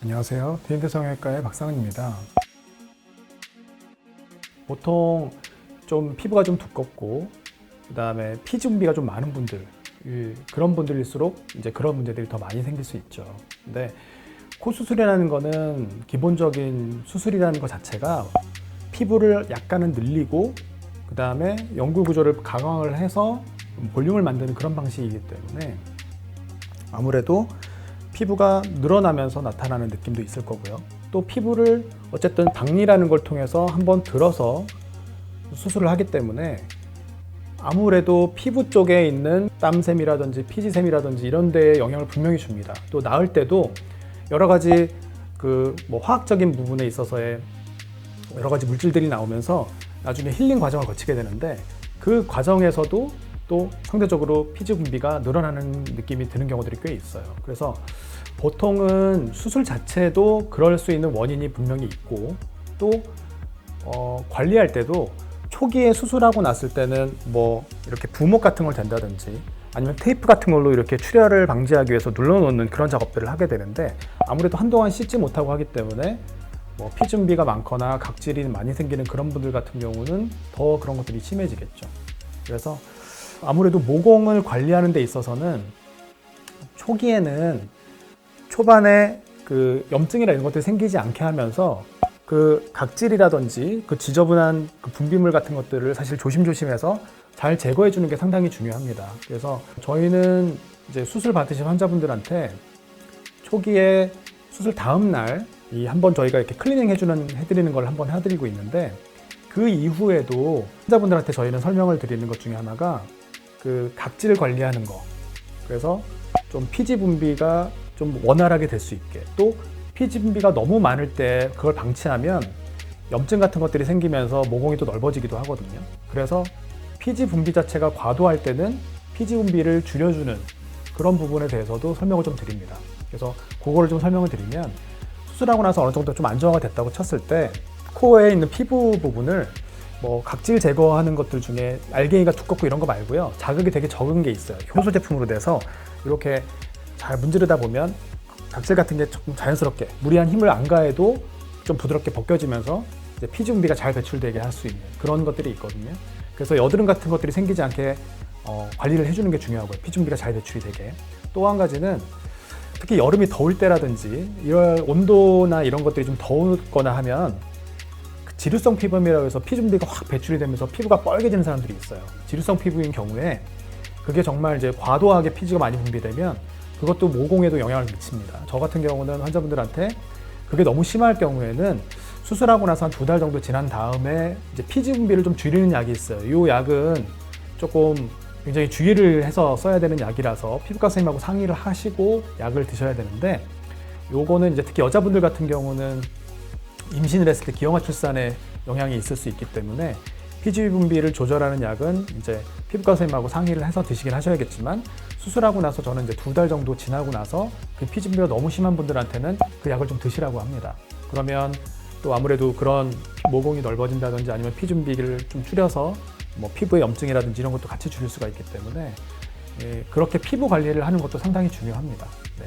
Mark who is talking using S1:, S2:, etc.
S1: 안녕하세요. 디엔트 성형외과의 박상은입니다. 보통 좀 피부가 좀 두껍고 그다음에 피지 분비가 좀 많은 분들, 그런 분들일수록 이제 그런 문제들이 더 많이 생길 수 있죠. 근데 코 수술이라는 거는 기본적인 수술이라는 것 자체가 피부를 약간은 늘리고 그다음에 연골 구조를 강화를 해서 볼륨을 만드는 그런 방식이기 때문에 아무래도 피부가 늘어나면서 나타나는 느낌도 있을 거고요. 또 피부를 어쨌든 박리라는 걸 통해서 한번 들어서 수술을 하기 때문에 아무래도 피부 쪽에 있는 땀샘이라든지 피지샘이라든지 이런 데에 영향을 분명히 줍니다. 또 나을 때도 여러 가지 화학적인 부분에 있어서의 여러 가지 물질들이 나오면서 나중에 힐링 과정을 거치게 되는데 그 과정에서도 또 상대적으로 피지 분비가 늘어나는 느낌이 드는 경우들이 꽤 있어요. 그래서 보통은 수술 자체도 그럴 수 있는 원인이 분명히 있고 또 관리할 때도 초기에 수술하고 났을 때는 뭐 이렇게 부목 같은 걸 댄다든지 아니면 테이프 같은 걸로 이렇게 출혈을 방지하기 위해서 눌러놓는 그런 작업들을 하게 되는데 아무래도 한동안 씻지 못하고 하기 때문에 뭐 피지 분비가 많거나 각질이 많이 생기는 그런 분들 같은 경우는 더 그런 것들이 심해지겠죠. 그래서 아무래도 모공을 관리하는 데 있어서는 초기에는 초반에 그 염증이나 이런 것들이 생기지 않게 하면서 그 각질이라든지 그 지저분한 그 분비물 같은 것들을 사실 조심조심해서 잘 제거해 주는 게 상당히 중요합니다. 그래서 저희는 이제 수술 받으신 환자분들한테 초기에 수술 다음 날 이 한번 저희가 이렇게 클리닝 해드리는 걸 한번 해드리고 있는데 그 이후에도 환자분들한테 저희는 설명을 드리는 것 중에 하나가 그 각질 관리하는 거. 그래서 좀 피지 분비가 좀 원활하게 될 수 있게 또 피지 분비가 너무 많을 때 그걸 방치하면 염증 같은 것들이 생기면서 모공이 또 넓어지기도 하거든요. 그래서 피지 분비 자체가 과도할 때는 피지 분비를 줄여주는 그런 부분에 대해서도 설명을 좀 드립니다. 그래서 그거를 좀 설명을 드리면 수술하고 나서 어느 정도 좀 안정화가 됐다고 쳤을 때 코에 있는 피부 부분을 뭐 각질 제거하는 것들 중에 알갱이가 두껍고 이런 거 말고요. 자극이 되게 적은 게 있어요. 효소 제품으로 돼서 이렇게 잘 문지르다 보면 각질 같은 게 조금 자연스럽게 무리한 힘을 안 가해도 좀 부드럽게 벗겨지면서 이제 피지 분비가 잘 배출되게 할 수 있는 그런 것들이 있거든요. 그래서 여드름 같은 것들이 생기지 않게 관리를 해주는 게 중요하고요. 피지 분비가 잘 배출이 되게. 또 한 가지는 특히 여름이 더울 때라든지 이런 온도나 이런 것들이 좀 더웠거나 하면 지루성 피부염이라고 해서 피지 분비가 확 배출이 되면서 피부가 뻘개지는 사람들이 있어요. 지루성 피부인 경우에 그게 정말 이제 과도하게 피지가 많이 분비되면 그것도 모공에도 영향을 미칩니다. 저 같은 경우는 환자분들한테 그게 너무 심할 경우에는 수술하고 나서 한 2달 정도 지난 다음에 이제 피지 분비를 좀 줄이는 약이 있어요. 이 약은 조금 굉장히 주의를 해서 써야 되는 약이라서 피부과 선생님하고 상의를 하시고 약을 드셔야 되는데 요거는 이제 특히 여자분들 같은 경우는 임신을 했을 때 기형아 출산에 영향이 있을 수 있기 때문에 피지 분비를 조절하는 약은 이제 피부과 선생님하고 상의를 해서 드시긴 하셔야겠지만 수술하고 나서 저는 이제 2달 정도 지나고 나서 그 피지 분비가 너무 심한 분들한테는 그 약을 좀 드시라고 합니다. 그러면 또 아무래도 그런 모공이 넓어진다든지 아니면 피지 분비를 좀 줄여서 뭐 피부의 염증이라든지 이런 것도 같이 줄일 수가 있기 때문에 그렇게 피부 관리를 하는 것도 상당히 중요합니다. 네.